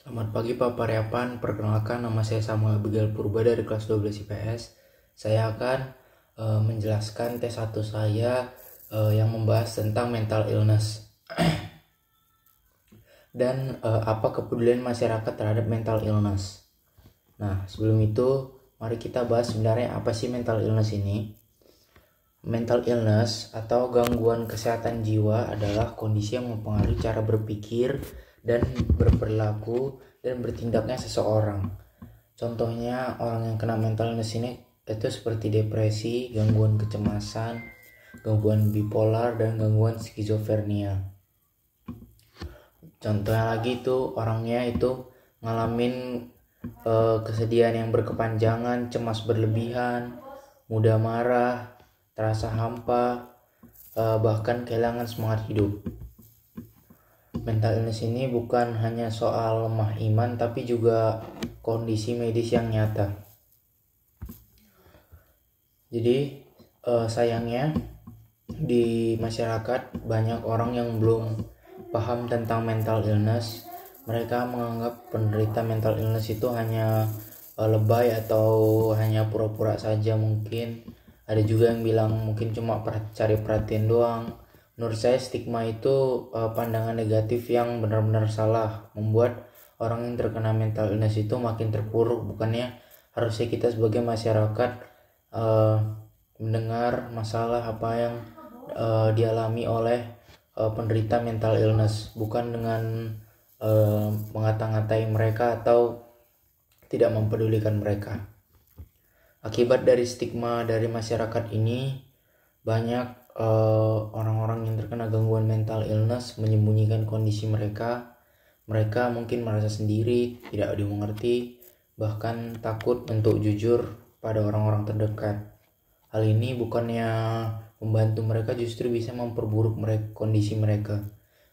Selamat pagi Pak Paryapan, perkenalkan nama saya Samuel Abigail Purba dari kelas 12 IPS. Saya akan menjelaskan T1 saya yang membahas tentang mental illness dan apa kepedulian masyarakat terhadap mental illness. Nah, sebelum itu mari kita bahas sebenarnya apa sih mental illness ini. Mental illness atau gangguan kesehatan jiwa adalah kondisi yang mempengaruhi cara berpikir dan berperilaku dan bertindaknya seseorang. Contohnya orang yang kena mental illness ini itu seperti depresi, gangguan kecemasan, gangguan bipolar, dan gangguan skizofrenia. Contohnya lagi itu orangnya itu ngalamin kesedihan yang berkepanjangan, cemas berlebihan, mudah marah, terasa hampa, bahkan kehilangan semangat hidup. Mental illness ini bukan hanya soal lemah iman, tapi juga kondisi medis yang nyata. Jadi sayangnya di masyarakat banyak orang yang belum paham tentang mental illness. Mereka menganggap penderita mental illness itu hanya lebay atau hanya pura-pura saja mungkin. Ada juga yang bilang mungkin cuma cari perhatian doang. Menurut saya stigma itu pandangan negatif yang benar-benar salah, membuat orang yang terkena mental illness itu makin terpuruk. Bukannya harusnya kita sebagai masyarakat mendengar masalah apa yang dialami oleh penderita mental illness, bukan dengan mengata-ngatai mereka atau tidak mempedulikan mereka. Akibat dari stigma dari masyarakat ini, banyak orang-orang yang terkena gangguan mental illness menyembunyikan kondisi mereka. Mereka mungkin merasa sendiri, tidak dimengerti, bahkan takut untuk jujur pada orang-orang terdekat. Hal ini bukannya membantu mereka, justru bisa memperburuk kondisi mereka.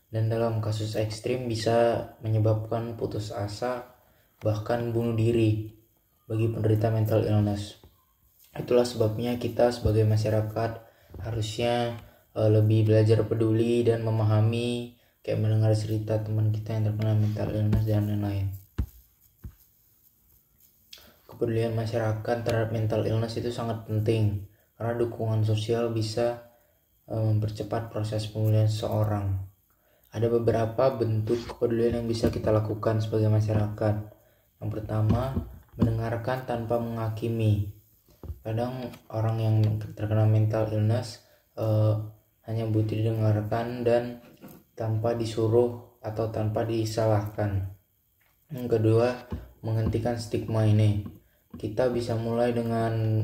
Dan dalam kasus ekstrim bisa menyebabkan putus asa, bahkan bunuh diri bagi penderita mental illness. Itulah sebabnya kita sebagai masyarakat harusnya lebih belajar peduli dan memahami, kayak mendengar cerita teman kita yang terkena mental illness dan lain-lain. Kepedulian masyarakat terhadap mental illness itu sangat penting karena dukungan sosial bisa mempercepat proses pemulihan seseorang. Ada beberapa bentuk kepedulian yang bisa kita lakukan sebagai masyarakat. Yang pertama, mendengarkan tanpa menghakimi. Kadang orang yang terkena mental illness hanya butuh didengarkan dan tanpa disuruh atau tanpa disalahkan. Yang kedua, menghentikan stigma ini. Kita bisa mulai dengan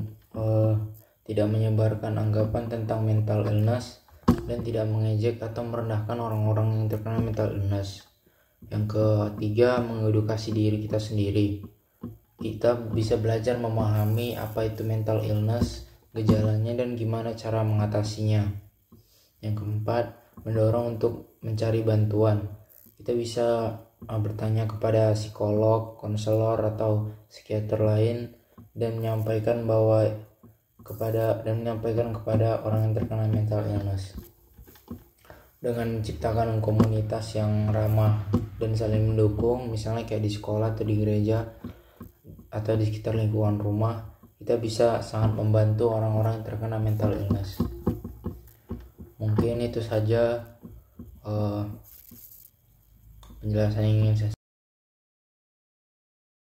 tidak menyebarkan anggapan tentang mental illness dan tidak mengejek atau merendahkan orang-orang yang terkena mental illness. Yang ketiga, mengedukasi diri kita sendiri. Kita bisa belajar memahami apa itu mental illness, gejalanya, dan gimana cara mengatasinya. Yang keempat, mendorong untuk mencari bantuan. Kita bisa bertanya kepada psikolog, konselor, atau psikiater lain dan menyampaikan kepada orang yang terkena mental illness. Dengan menciptakan komunitas yang ramah dan saling mendukung, misalnya kayak di sekolah atau di gereja atau di sekitar lingkungan rumah, kita bisa sangat membantu orang-orang yang terkena mental illness. Mungkin itu saja penjelasan yang ingin saya